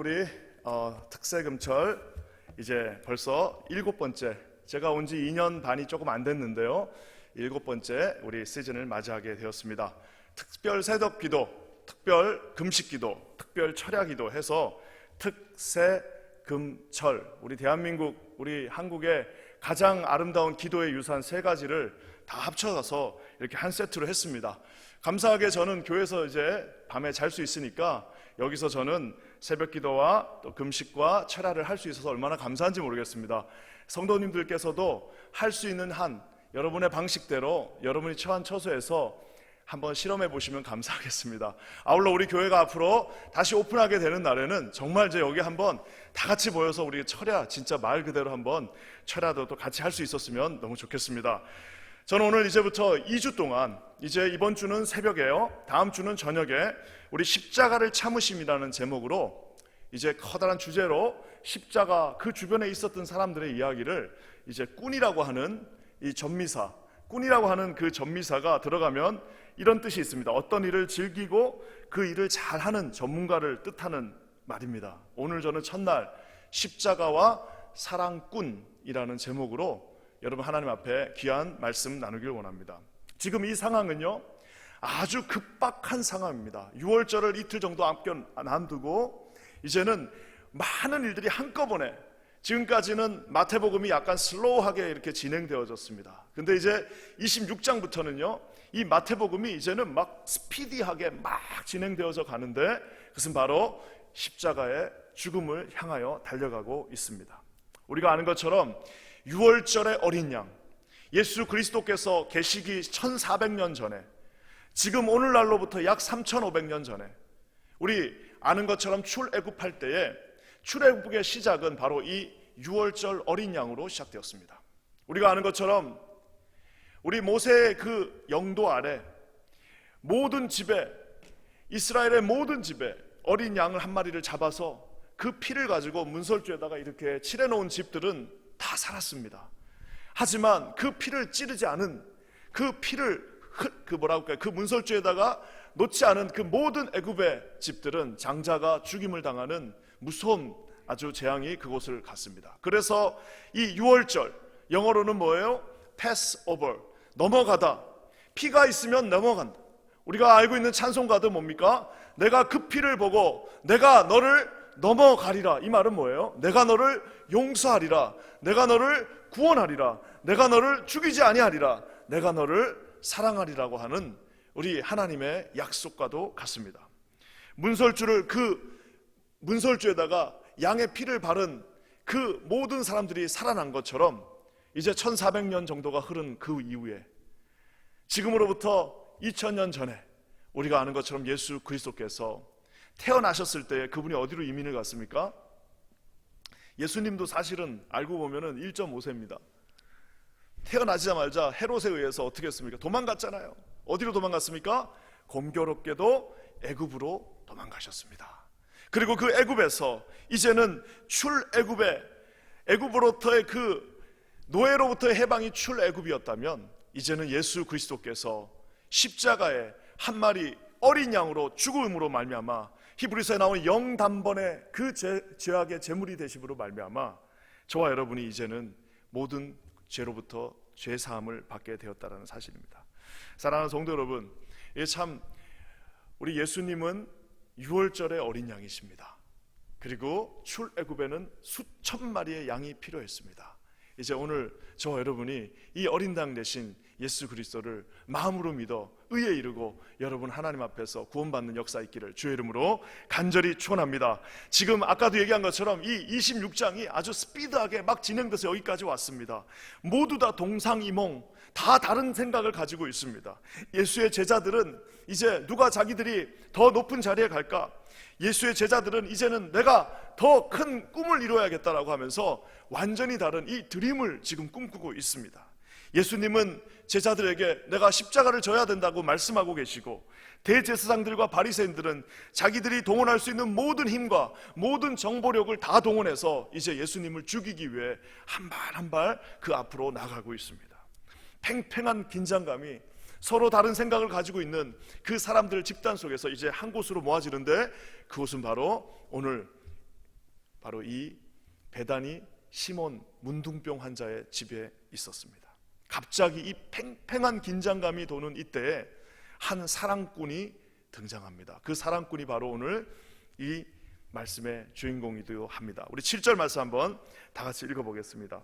우리 특세금철 이제 벌써 7번째, 제가 온 지 2년 반이 조금 안 됐는데요, 7번째 우리 시즌을 맞이하게 되었습니다. 특별 새덕기도, 특별 금식기도, 특별 철야기도 해서 특세금철, 우리 대한민국, 우리 한국의 가장 아름다운 기도의 유산 3가지를 다 합쳐서 이렇게 한 세트로 했습니다. 감사하게 저는 교회에서 이제 밤에 잘 수 있으니까 여기서 저는 새벽 기도와 또 금식과 철야를 할 수 있어서 얼마나 감사한지 모르겠습니다. 성도님들께서도 할 수 있는 한 여러분의 방식대로 여러분이 처한 처소에서 한번 실험해 보시면 감사하겠습니다. 아울러 우리 교회가 앞으로 다시 오픈하게 되는 날에는 정말 이제 여기 한번 다 같이 모여서 우리 철야, 진짜 말 그대로 한번 철야도 또 같이 할 수 있었으면 너무 좋겠습니다. 저는 오늘 이제부터 2주 동안, 이제 이번 주는 새벽에요, 다음 주는 저녁에 우리 십자가를 참으심이라는 제목으로 이제 커다란 주제로 십자가 그 주변에 있었던 사람들의 이야기를 이제 꾼이라고 하는 이 전미사, 꾼이라고 하는 그 전미사가 들어가면 이런 뜻이 있습니다. 어떤 일을 즐기고 그 일을 잘하는 전문가를 뜻하는 말입니다. 오늘 저는 첫날 십자가와 사랑꾼이라는 제목으로 여러분 하나님 앞에 귀한 말씀 나누길 원합니다. 지금 이 상황은요, 아주 급박한 상황입니다. 6월절을 이틀 정도 남두고 이제는 많은 일들이 한꺼번에, 지금까지는 마태복음이 약간 슬로우하게 이렇게 진행되어졌습니다. 근데 이제 26장부터는요 이 마태복음이 이제는 막 스피디하게 막 진행되어져 가는데, 그것은 바로 십자가의 죽음을 향하여 달려가고 있습니다. 우리가 아는 것처럼 6월절의 어린 양, 예수 그리스도께서 계시기 1400년 전에, 지금 오늘날로부터 약 3500년 전에 우리 아는 것처럼 출애굽할 때에 출애굽의 시작은 바로 이 6월절 어린 양으로 시작되었습니다. 우리가 아는 것처럼 우리 모세의 그 영도 아래 모든 집에, 이스라엘의 모든 집에 어린 양을 한 마리를 잡아서 그 피를 가지고 문설주에다가 이렇게 칠해놓은 집들은 다 살았습니다. 하지만 그 피를 찌르지 않은, 그 피를 그 문설주에다가 놓지 않은 그 모든 애굽의 집들은 장자가 죽임을 당하는 무서운 아주 재앙이 그곳을 갔습니다. 그래서 이 6월절, 영어로는 뭐예요? Passover, 넘어가다. 피가 있으면 넘어간다. 우리가 알고 있는 찬송가도 뭡니까? 내가 그 피를 보고 내가 너를 넘어가리라. 이 말은 뭐예요? 내가 너를 용서하리라, 내가 너를 구원하리라, 내가 너를 죽이지 아니하리라, 내가 너를 사랑하리라고 하는 우리 하나님의 약속과도 같습니다. 그 문설주에다가 양의 피를 바른 그 모든 사람들이 살아난 것처럼 이제 1400년 정도가 흐른 그 이후에, 지금으로부터 2000년 전에 우리가 아는 것처럼 예수 그리스도께서 태어나셨을 때 그분이 어디로 이민을 갔습니까? 예수님도 사실은 알고 보면은 1.5세입니다. 태어나자마자 헤롯에 의해서 어떻게 했습니까? 도망갔잖아요. 어디로 도망갔습니까? 공교롭게도 애굽으로 도망가셨습니다. 그리고 그 애굽에서 이제는 애굽으로부터의 그 노예로부터의 해방이 출애굽이었다면, 이제는 예수 그리스도께서 십자가에 한 마리 어린 양으로 죽음으로 말미암아 히브리서에 나온 영단번의 그 죄악의 제물이 되심으로 말미암아 저와 여러분이 이제는 모든 죄로부터 죄사함을 받게 되었다는 사실입니다. 사랑하는 성도 여러분, 참 우리 예수님은 6월절의 어린 양이십니다. 그리고 출애굽에는 수천 마리의 양이 필요했습니다. 이제 오늘 저와 여러분이 이 어린 양 대신 예수 그리스도를 마음으로 믿어 의에 이르고 여러분 하나님 앞에서 구원받는 역사 있기를 주의 이름으로 간절히 축원합니다. 지금 아까도 얘기한 것처럼 이 26장이 아주 스피드하게 막 진행돼서 여기까지 왔습니다. 모두 다 동상이몽, 다 다른 생각을 가지고 있습니다. 예수의 제자들은 이제 누가 자기들이 더 높은 자리에 갈까? 예수의 제자들은 이제는 내가 더 큰 꿈을 이루어야겠다라고 하면서 완전히 다른 이 드림을 지금 꿈꾸고 있습니다. 예수님은 제자들에게 내가 십자가를 져야 된다고 말씀하고 계시고, 대제사장들과 바리새인들은 자기들이 동원할 수 있는 모든 힘과 모든 정보력을 다 동원해서 이제 예수님을 죽이기 위해 한 발 한 발 그 앞으로 나가고 있습니다. 팽팽한 긴장감이, 서로 다른 생각을 가지고 있는 그 사람들 집단 속에서 이제 한 곳으로 모아지는데, 그곳은 바로 오늘 바로 이 베다니 시몬 문둥병 환자의 집에 있었습니다. 갑자기 이 팽팽한 긴장감이 도는 이때에 한 사랑꾼이 등장합니다. 그 사랑꾼이 바로 오늘 이 말씀의 주인공이기도 합니다. 우리 7절 말씀 한번 다 같이 읽어보겠습니다.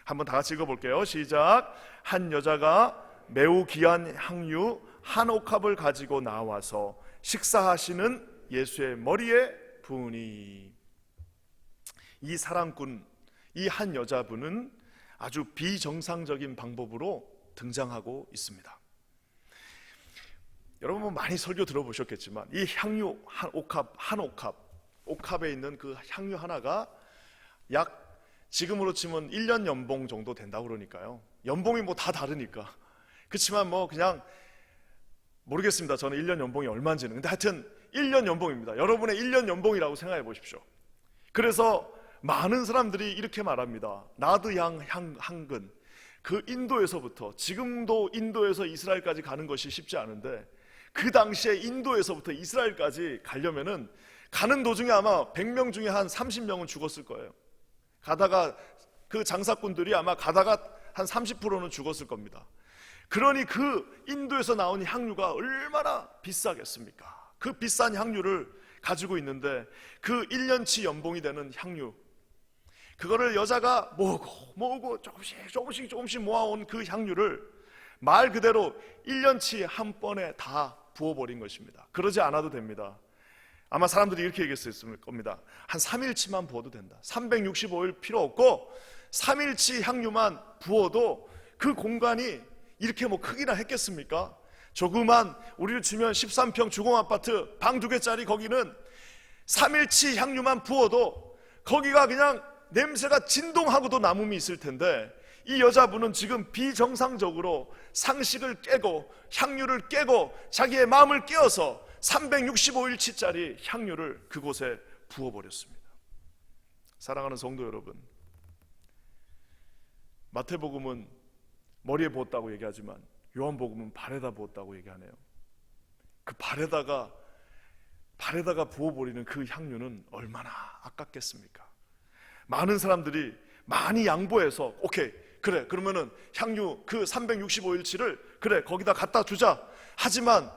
한번 다 같이 읽어볼게요. 시작. 한 여자가 매우 귀한 향유 한 옥합을 가지고 나와서 식사하시는 예수의 머리에 부으니. 이 사랑꾼, 이 한 여자분은 아주 비정상적인 방법으로 등장하고 있습니다. 여러분 많이 설교 들어보셨겠지만 이 향유 한 옥합에 있는 그 향유 하나가 약 지금으로 치면 1년 연봉 정도 된다고 그러니까요. 연봉이 뭐 다 다르니까. 그렇지만 뭐 그냥 모르겠습니다. 저는 1년 연봉이 얼마인지는. 근데 하여튼 1년 연봉입니다. 여러분의 1년 연봉이라고 생각해 보십시오. 그래서 많은 사람들이 이렇게 말합니다. 나드양 항근, 그 인도에서부터, 지금도 인도에서 이스라엘까지 가는 것이 쉽지 않은데 그 당시에 인도에서부터 이스라엘까지 가려면은 가는 도중에 아마 100명 중에 한 30명은 죽었을 거예요. 가다가 그 장사꾼들이 아마 가다가 한 30%는 죽었을 겁니다. 그러니 그 인도에서 나온 향유가 얼마나 비싸겠습니까? 그 비싼 향유를 가지고 있는데 그 1년치 연봉이 되는 향유, 그거를 여자가 모으고 조금씩 모아온 그 향유를 말 그대로 1년치 한 번에 다 부어버린 것입니다. 그러지 않아도 됩니다. 아마 사람들이 이렇게 얘기했을 겁니다. 한 3일치만 부어도 된다. 365일 필요 없고 3일치 향유만 부어도 그 공간이 이렇게 뭐 크기나 했겠습니까? 조그만 우리를 치면 13평 주공아파트 방 2개짜리 거기는 3일치 향유만 부어도 거기가 그냥 냄새가 진동하고도 남음이 있을 텐데, 이 여자분은 지금 비정상적으로 상식을 깨고 향유를 깨고 자기의 마음을 깨어서 365일치짜리 향유를 그곳에 부어버렸습니다. 사랑하는 성도 여러분, 마태복음은 머리에 부었다고 얘기하지만 요한복음은 발에다 부었다고 얘기하네요. 그 발에다가 부어버리는 그 향유는 얼마나 아깝겠습니까? 많은 사람들이 많이 양보해서 오케이, 그래, 그러면은 향유 그 365일치를 그래 거기다 갖다 주자. 하지만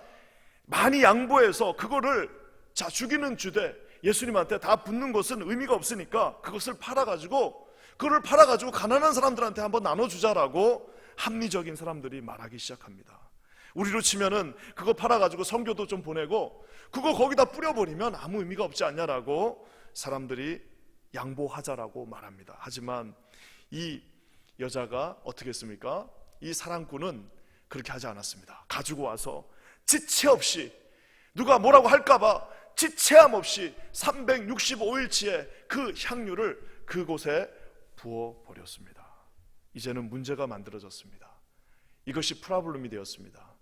많이 양보해서 그거를 주기는 주되 예수님한테 다 붓는 것은 의미가 없으니까 그것을 팔아가지고 가난한 사람들한테 한번 나눠주자라고 합리적인 사람들이 말하기 시작합니다. 우리로 치면은 그거 팔아가지고 선교도 좀 보내고 그거 거기다 뿌려버리면 아무 의미가 없지 않냐라고 사람들이 양보하자라고 말합니다. 하지만 이 여자가 어떻게 했습니까? 이 사랑꾼은 그렇게 하지 않았습니다. 가지고 와서 지체 없이, 누가 뭐라고 할까봐 지체함 없이 365일치의 그 향유를 그곳에 부어버렸습니다. 이제는 문제가 만들어졌습니다. 이것이 프라블럼이 되었습니다.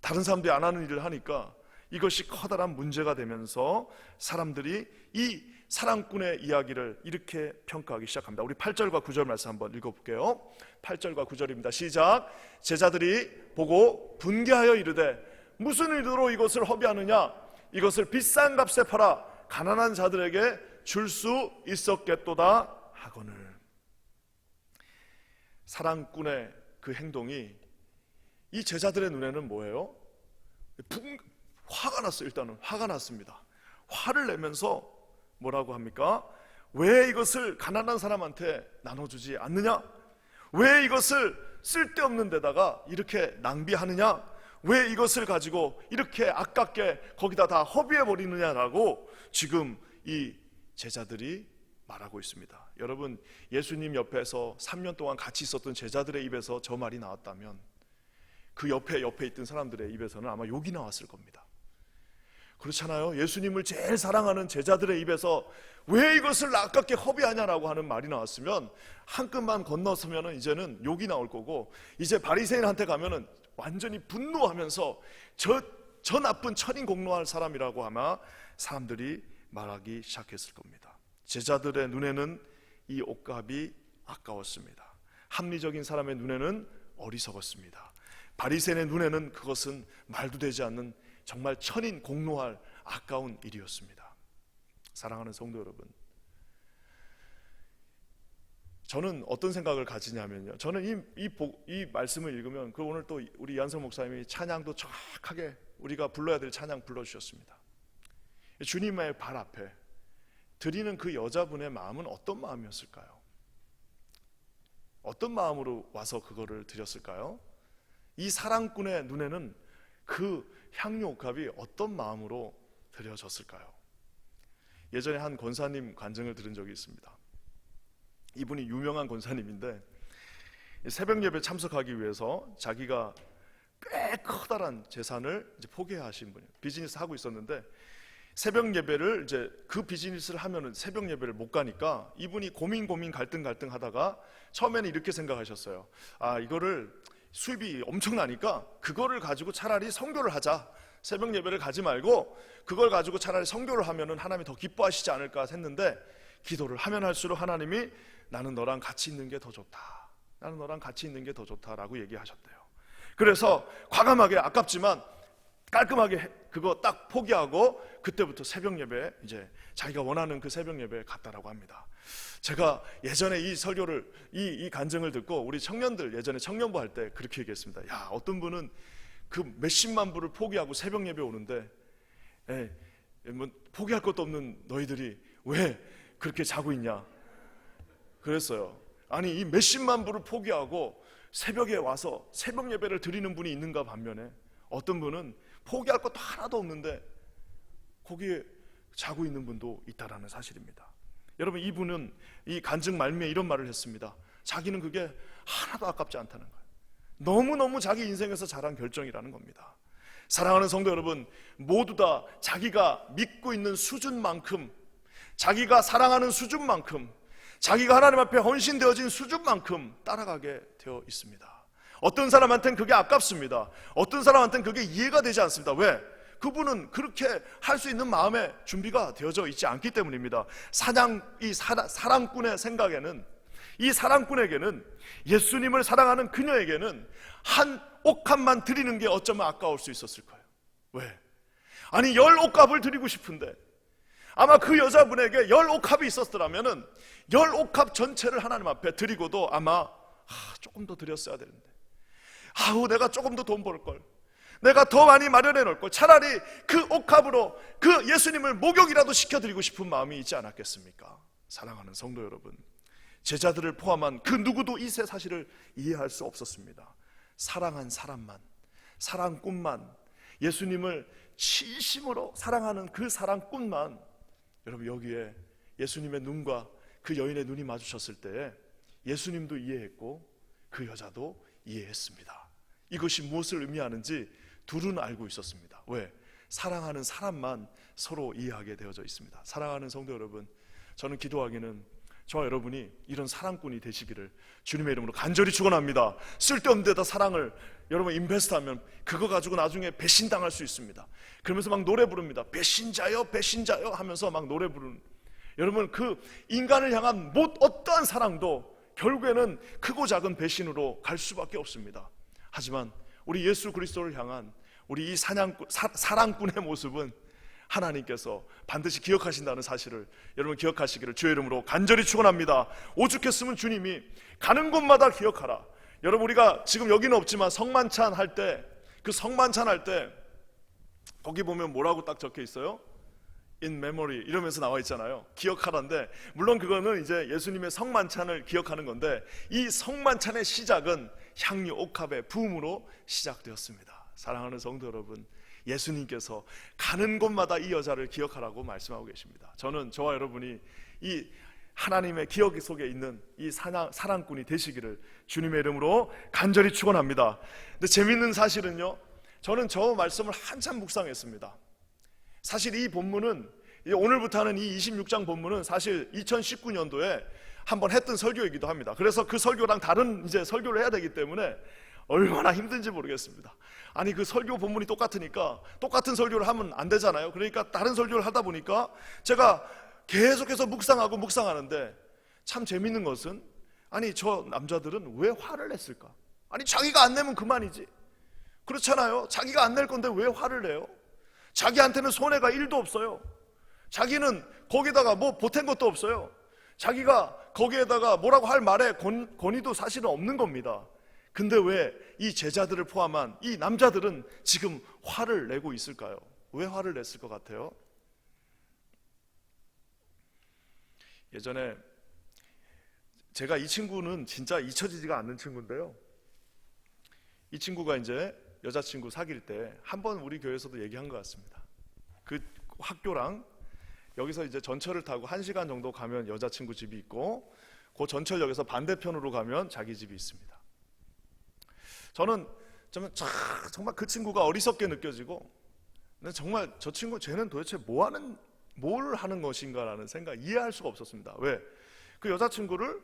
다른 사람들이 안 하는 일을 하니까 이것이 커다란 문제가 되면서 사람들이 이 사랑꾼의 이야기를 이렇게 평가하기 시작합니다. 우리 8절과 9절 말씀 한번 읽어볼게요. 8절과 9절입니다. 시작. 제자들이 보고 분개하여 이르되 무슨 의도로 이것을 허비하느냐? 이것을 비싼 값에 팔아 가난한 자들에게 줄 수 있었겠도다 하거늘. 사랑꾼의 그 행동이 이 제자들의 눈에는 뭐예요? 화가 났어요. 일단은 화가 났습니다. 화를 내면서 뭐라고 합니까? 왜 이것을 가난한 사람한테 나눠주지 않느냐? 왜 이것을 쓸데없는 데다가 이렇게 낭비하느냐? 왜 이것을 가지고 이렇게 아깝게 거기다 다 허비해버리느냐라고 지금 이 제자들이 말하고 있습니다. 여러분, 예수님 옆에서 3년 동안 같이 있었던 제자들의 입에서 저 말이 나왔다면 그 옆에 있던 사람들의 입에서는 아마 욕이 나왔을 겁니다. 그렇잖아요. 예수님을 제일 사랑하는 제자들의 입에서 왜 이것을 아깝게 허비하냐라고 하는 말이 나왔으면 한 끗만 건너서면 이제는 욕이 나올 거고, 이제 바리새인한테 가면은 완전히 분노하면서 저 나쁜 천인공노할 사람이라고 아마 사람들이 말하기 시작했을 겁니다. 제자들의 눈에는 이 옷값이 아까웠습니다. 합리적인 사람의 눈에는 어리석었습니다. 바리새인의 눈에는 그것은 말도 되지 않는 정말 천인 공노할 아까운 일이었습니다. 사랑하는 성도 여러분, 저는 어떤 생각을 가지냐면요, 저는 이 말씀을 읽으면 그 오늘 또 우리 이한성 목사님이 찬양도 정확하게 우리가 불러야 될 찬양 불러주셨습니다. 주님의 발 앞에 드리는 그 여자분의 마음은 어떤 마음이었을까요? 어떤 마음으로 와서 그거를 드렸을까요? 이 사랑꾼의 눈에는 그 향유 옥합이 어떤 마음으로 드려졌을까요? 예전에 한 권사님 간증을 들은 적이 있습니다. 이분이 유명한 권사님인데 새벽 예배 참석하기 위해서 자기가 꽤 커다란 재산을 이제 포기하신 분이에요. 비즈니스 하고 있었는데 새벽 예배를 이제 그 비즈니스를 하면은 새벽 예배를 못 가니까 이분이 고민 갈등 하다가 처음에는 이렇게 생각하셨어요. 아, 이거를 수입이 엄청나니까 그거를 가지고 차라리 선교를 하자. 새벽 예배를 가지 말고 그걸 가지고 차라리 선교를 하면은 하나님이 더 기뻐하시지 않을까 했는데, 기도를 하면 할수록 하나님이 나는 너랑 같이 있는 게 더 좋다. 나는 너랑 같이 있는 게 더 좋다라고 얘기하셨대요. 그래서 과감하게, 아깝지만 깔끔하게 그거 딱 포기하고 그때부터 새벽 예배에 이제 자기가 원하는 그 새벽 예배에 갔다라고 합니다. 제가 예전에 이 설교를 이 간증을 듣고 우리 청년들 예전에 청년부 할 때 그렇게 얘기했습니다. 야, 어떤 분은 그 몇십만 불을 포기하고 새벽 예배 오는데 뭐 포기할 것도 없는 너희들이 왜 그렇게 자고 있냐 그랬어요. 아니, 이 몇십만 불을 포기하고 새벽에 와서 새벽 예배를 드리는 분이 있는가 반면에 어떤 분은 포기할 것도 하나도 없는데 거기에 자고 있는 분도 있다라는 사실입니다. 여러분, 이분은 이 간증 말미에 이런 말을 했습니다. 자기는 그게 하나도 아깝지 않다는 거예요. 너무너무 자기 인생에서 잘한 결정이라는 겁니다. 사랑하는 성도 여러분, 모두 다 자기가 믿고 있는 수준만큼, 자기가 사랑하는 수준만큼, 자기가 하나님 앞에 헌신되어진 수준만큼 따라가게 되어 있습니다. 어떤 사람한테는 그게 아깝습니다. 어떤 사람한테는 그게 이해가 되지 않습니다. 왜? 그분은 그렇게 할 수 있는 마음의 준비가 되어져 있지 않기 때문입니다. 이 사랑꾼의 생각에는, 이 사랑꾼에게는, 예수님을 사랑하는 그녀에게는 한 옥합만 드리는 게 어쩌면 아까울 수 있었을 거예요. 왜? 아니, 10옥합을 드리고 싶은데 아마 그 여자분에게 10옥합이 있었더라면은 10옥합 전체를 하나님 앞에 드리고도 아마 조금 더 드렸어야 되는데, 내가 조금 더 돈 벌걸, 내가 더 많이 마련해 놓을 걸, 차라리 그 옥합으로 그 예수님을 목욕이라도 시켜드리고 싶은 마음이 있지 않았겠습니까? 사랑하는 성도 여러분, 제자들을 포함한 그 누구도 이 세 사실을 이해할 수 없었습니다. 사랑한 사람만, 사랑꾼만, 예수님을 진심으로 사랑하는 그 사랑꾼만, 여러분, 여기에 예수님의 눈과 그 여인의 눈이 마주쳤을 때에 예수님도 이해했고 그 여자도 이해했습니다. 이것이 무엇을 의미하는지 둘은 알고 있었습니다. 왜? 사랑하는 사람만 서로 이해하게 되어져 있습니다. 사랑하는 성도 여러분, 저는 기도하기는 저와 여러분이 이런 사랑꾼이 되시기를 주님의 이름으로 간절히 축원합니다. 쓸데없는 데다 사랑을 여러분 인베스트하면 그거 가지고 나중에 배신당할 수 있습니다. 그러면서 막 노래 부릅니다. 배신자여 배신자여 하면서 막 노래 부르는, 여러분, 그 인간을 향한 어떠한 사랑도 결국에는 크고 작은 배신으로 갈 수밖에 없습니다. 하지만 우리 예수 그리스도를 향한 우리 이 사랑꾼의 모습은 하나님께서 반드시 기억하신다는 사실을 여러분 기억하시기를 주의 이름으로 간절히 축원합니다. 오죽했으면 주님이 가는 곳마다 기억하라. 여러분, 우리가 지금 여기는 없지만 성만찬 할 때, 그 성만찬 할 때 거기 보면 뭐라고 딱 적혀 있어요? In memory 이러면서 나와 있잖아요. 기억하라인데, 물론 그거는 이제 예수님의 성만찬을 기억하는 건데, 이 성만찬의 시작은 향유 옥합의 부음으로 시작되었습니다. 사랑하는 성도 여러분, 예수님께서 가는 곳마다 이 여자를 기억하라고 말씀하고 계십니다. 저는 저와 여러분이 이 하나님의 기억 속에 있는 이 사랑꾼이 되시기를 주님의 이름으로 간절히 축원합니다. 근데 재밌는 사실은요, 저는 저 말씀을 한참 묵상했습니다. 사실 이 본문은, 오늘부터 하는 이 26장 본문은 사실 2019년도에 한번 했던 설교이기도 합니다. 그래서 그 설교랑 다른 이제 설교를 해야 되기 때문에 얼마나 힘든지 모르겠습니다. 아니, 그 설교 본문이 똑같으니까 똑같은 설교를 하면 안 되잖아요. 그러니까 다른 설교를 하다 보니까 제가 계속해서 묵상하는데, 참 재밌는 것은, 아니, 저 남자들은 왜 화를 냈을까? 아니, 자기가 안 내면 그만이지. 그렇잖아요. 자기가 안 낼 건데 왜 화를 내요? 자기한테는 손해가 1도 없어요. 자기는 거기다가 뭐 보탠 것도 없어요. 자기가 거기에다가 뭐라고 할 말에 권위도 사실은 없는 겁니다. 근데 왜 이 제자들을 포함한 이 남자들은 지금 화를 내고 있을까요? 왜 화를 냈을 것 같아요? 예전에 제가 이 친구는 진짜 잊혀지지가 않는 친구인데요, 이 친구가 이제 여자친구 사귈 때 한 번 우리 교회에서도 얘기한 것 같습니다. 그 학교랑 여기서 이제 전철을 타고 1시간 정도 가면 여자친구 집이 있고, 그 전철역에서 반대편으로 가면 자기 집이 있습니다. 저는 정말 그 친구가 어리석게 느껴지고, 근데 정말 저 친구 쟤는 도대체 뭘 하는 것인가라는 생각, 이해할 수가 없었습니다. 왜? 그 여자친구를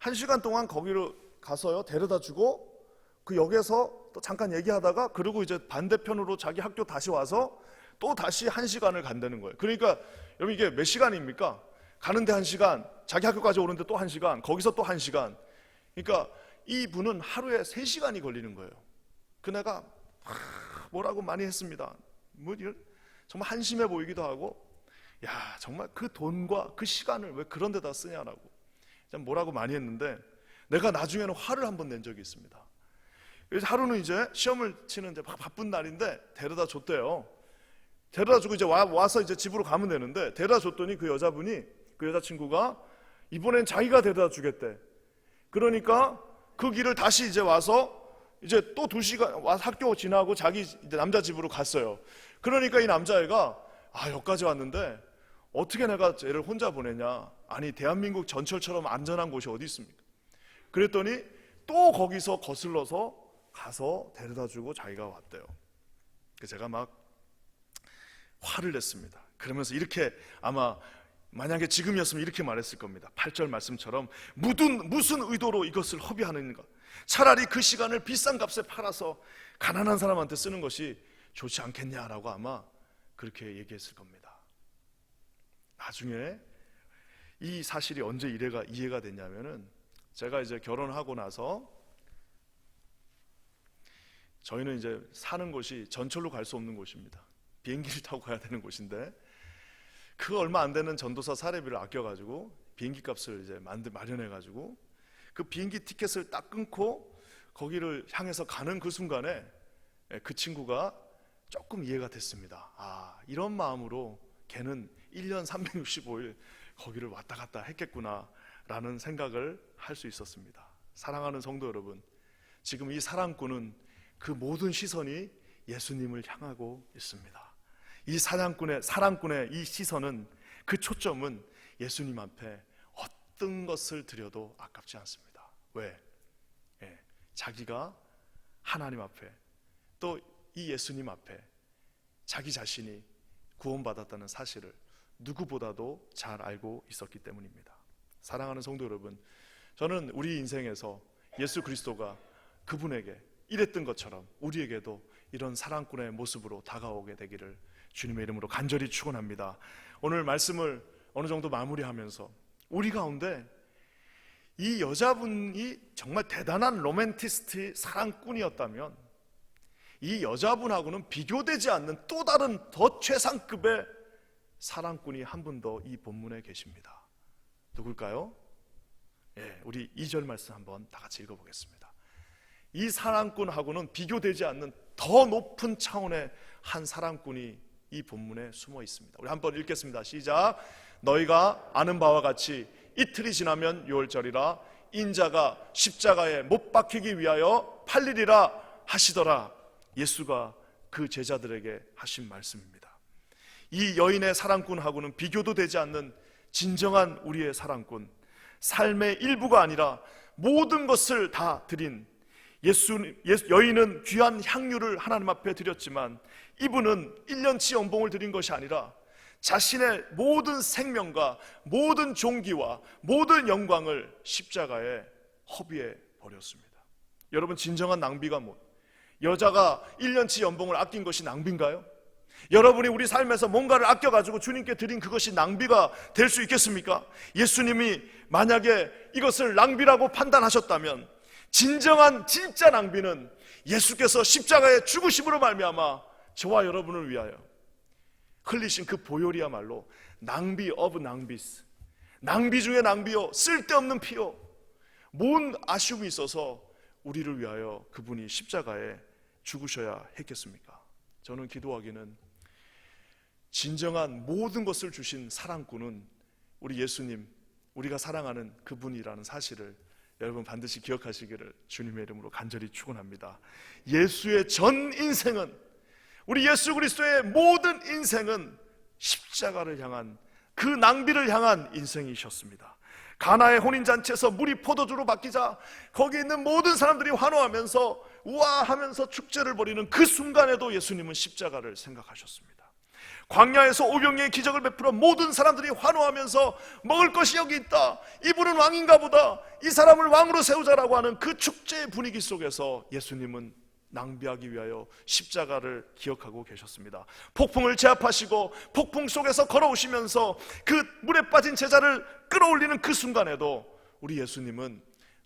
1시간 동안 거기로 가서요 데려다 주고, 그 역에서 또 잠깐 얘기하다가 그리고 이제 반대편으로 자기 학교 다시 와서 또 다시 1시간을 간다는 거예요. 그러니까 여러분 이게 몇 시간입니까? 가는데 1시간, 자기 학교까지 오는데 또 1시간, 거기서 또 1시간. 그러니까 이분은 하루에 3시간이 걸리는 거예요. 그네가 뭐라고 많이 했습니다. 정말 한심해 보이기도 하고, 야 정말 그 돈과 그 시간을 왜 그런 데다 쓰냐라고 뭐라고 많이 했는데, 내가 나중에는 화를 한번 낸 적이 있습니다. 그래서 하루는 이제 시험을 치는데 막 바쁜 날인데 데려다 줬대요. 데려다 주고 이제 와서 이제 집으로 가면 되는데, 데려다 줬더니 그 여자친구가 이번엔 자기가 데려다 주겠대. 그러니까 그 길을 다시 이제 와서 이제 또 2시간 와서 학교 지나고 자기 이제 남자 집으로 갔어요. 그러니까 이 남자애가 여기까지 왔는데 어떻게 내가 쟤를 혼자 보내냐, 아니 대한민국 전철처럼 안전한 곳이 어디 있습니까? 그랬더니 또 거기서 거슬러서 가서 데려다 주고 자기가 왔대요. 그래서 제가 막 화를 냈습니다. 그러면서 이렇게, 아마 만약에 지금이었으면 이렇게 말했을 겁니다. 8절 말씀처럼 무슨 의도로 이것을 허비하는가? 차라리 그 시간을 비싼 값에 팔아서 가난한 사람한테 쓰는 것이 좋지 않겠냐라고 아마 그렇게 얘기했을 겁니다. 나중에 이 사실이 언제 이해가 됐냐면은, 제가 이제 결혼하고 나서 저희는 이제 사는 곳이 전철로 갈 수 없는 곳입니다. 비행기를 타고 가야 되는 곳인데, 그 얼마 안 되는 전도사 사례비를 아껴가지고 비행기 값을 이제 마련해가지고 그 비행기 티켓을 딱 끊고 거기를 향해서 가는 그 순간에 그 친구가 조금 이해가 됐습니다. 이런 마음으로 걔는 1년 365일 거기를 왔다 갔다 했겠구나 라는 생각을 할 수 있었습니다. 사랑하는 성도 여러분, 지금 이 사랑꾼은 그 모든 시선이 예수님을 향하고 있습니다. 이 사랑꾼의 이 시선은, 그 초점은 예수님 앞에 어떤 것을 드려도 아깝지 않습니다. 왜? 자기가 하나님 앞에, 또 이 예수님 앞에 자기 자신이 구원받았다는 사실을 누구보다도 잘 알고 있었기 때문입니다. 사랑하는 성도 여러분, 저는 우리 인생에서 예수 그리스도가 그분에게 이랬던 것처럼 우리에게도 이런 사랑꾼의 모습으로 다가오게 되기를 주님의 이름으로 간절히 축원합니다. 오늘 말씀을 어느 정도 마무리하면서, 우리 가운데 이 여자분이 정말 대단한 로맨티스트 사랑꾼이었다면, 이 여자분하고는 비교되지 않는 또 다른 더 최상급의 사랑꾼이 한 분 더 이 본문에 계십니다. 누굴까요? 우리 2절 말씀 한번 다 같이 읽어보겠습니다. 이 사랑꾼하고는 비교되지 않는 더 높은 차원의 한 사랑꾼이 이 본문에 숨어 있습니다. 우리 한번 읽겠습니다. 시작. 너희가 아는 바와 같이 이틀이 지나면 유월절이라, 인자가 십자가에 못 박히기 위하여 팔리리라 하시더라. 예수가 그 제자들에게 하신 말씀입니다. 이 여인의 사랑꾼하고는 비교도 되지 않는 진정한 우리의 사랑꾼, 삶의 일부가 아니라 모든 것을 다 드린 여인은 귀한 향유를 하나님 앞에 드렸지만, 이분은 1년치 연봉을 드린 것이 아니라 자신의 모든 생명과 모든 존귀와 모든 영광을 십자가에 허비해 버렸습니다. 여러분, 진정한 낭비가 여자가 1년치 연봉을 아낀 것이 낭비인가요? 여러분이 우리 삶에서 뭔가를 아껴가지고 주님께 드린 그것이 낭비가 될 수 있겠습니까? 예수님이 만약에 이것을 낭비라고 판단하셨다면, 진짜 낭비는 예수께서 십자가의 죽으심으로 말미암아 저와 여러분을 위하여 흘리신 그 보혈이야말로 낭비 오브 낭비스, 낭비 중에 낭비요, 쓸데없는 피요, 뭔 아쉬움이 있어서 우리를 위하여 그분이 십자가에 죽으셔야 했겠습니까? 저는 기도하기는 진정한 모든 것을 주신 사랑꾼은 우리 예수님, 우리가 사랑하는 그분이라는 사실을 여러분 반드시 기억하시기를 주님의 이름으로 간절히 축원합니다. 예수의 전 인생은, 우리 예수 그리스도의 모든 인생은 십자가를 향한, 그 낭비를 향한 인생이셨습니다. 가나의 혼인잔치에서 물이 포도주로 바뀌자 거기 있는 모든 사람들이 환호하면서 우아하면서 축제를 벌이는 그 순간에도 예수님은 십자가를 생각하셨습니다. 광야에서 오병이의 기적을 베풀어 모든 사람들이 환호하면서 먹을 것이 여기 있다, 이분은 왕인가 보다, 이 사람을 왕으로 세우자라고 하는 그 축제의 분위기 속에서 예수님은 낭비하기 위하여 십자가를 기억하고 계셨습니다. 폭풍을 제압하시고 폭풍 속에서 걸어오시면서 그 물에 빠진 제자를 끌어올리는 그 순간에도 우리 예수님은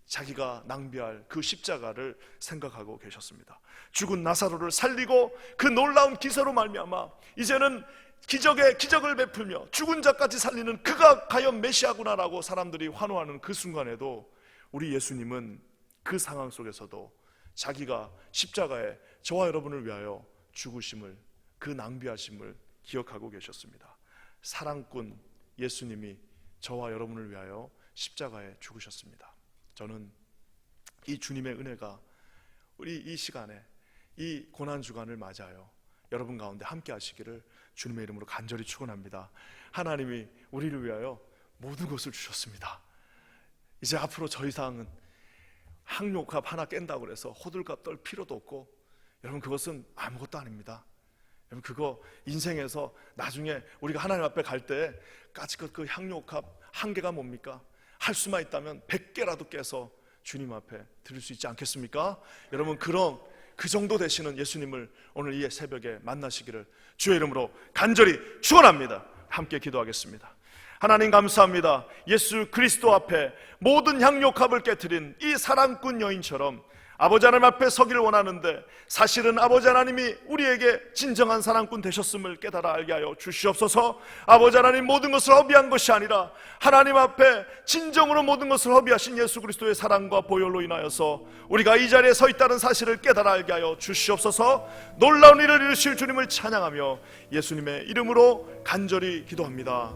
자기가 낭비할 그 십자가를 생각하고 계셨습니다. 죽은 나사로를 살리고 그 놀라운 기사로 말미암아 이제는 기적을 베풀며 죽은 자까지 살리는 그가 과연 메시아구나라고 사람들이 환호하는 그 순간에도 우리 예수님은 그 상황 속에서도 자기가 십자가에 저와 여러분을 위하여 죽으심을, 그 낭비하심을 기억하고 계셨습니다. 사랑꾼 예수님이 저와 여러분을 위하여 십자가에 죽으셨습니다. 저는 이 주님의 은혜가 우리 이 시간에, 이 고난주간을 맞아요 여러분 가운데 함께 하시기를 주님의 이름으로 간절히 축원합니다. 하나님이 우리를 위하여 모든 것을 주셨습니다. 이제 앞으로 저 이상은 항료값 하나 깬다고 해서 호들갑 떨 필요도 없고, 여러분 그것은 아무것도 아닙니다. 여러분 그거 인생에서 나중에 우리가 하나님 앞에 갈 때 까짓것 그 향료값 한 개가 뭡니까? 할 수만 있다면 100개라도 깨서 주님 앞에 드릴 수 있지 않겠습니까? 여러분 그 정도 되시는 예수님을 오늘 이 새벽에 만나시기를 주의 이름으로 간절히 축원합니다. 함께 기도하겠습니다. 하나님 감사합니다. 예수 그리스도 앞에 모든 향료값을 깨트린 이 사랑꾼 여인처럼 아버지 하나님 앞에 서기를 원하는데, 사실은 아버지 하나님이 우리에게 진정한 사랑꾼 되셨음을 깨달아 알게 하여 주시옵소서. 아버지 하나님, 모든 것을 허비한 것이 아니라 하나님 앞에 진정으로 모든 것을 허비하신 예수 그리스도의 사랑과 보혈로 인하여서 우리가 이 자리에 서 있다는 사실을 깨달아 알게 하여 주시옵소서. 놀라운 일을 이루실 주님을 찬양하며 예수님의 이름으로 간절히 기도합니다.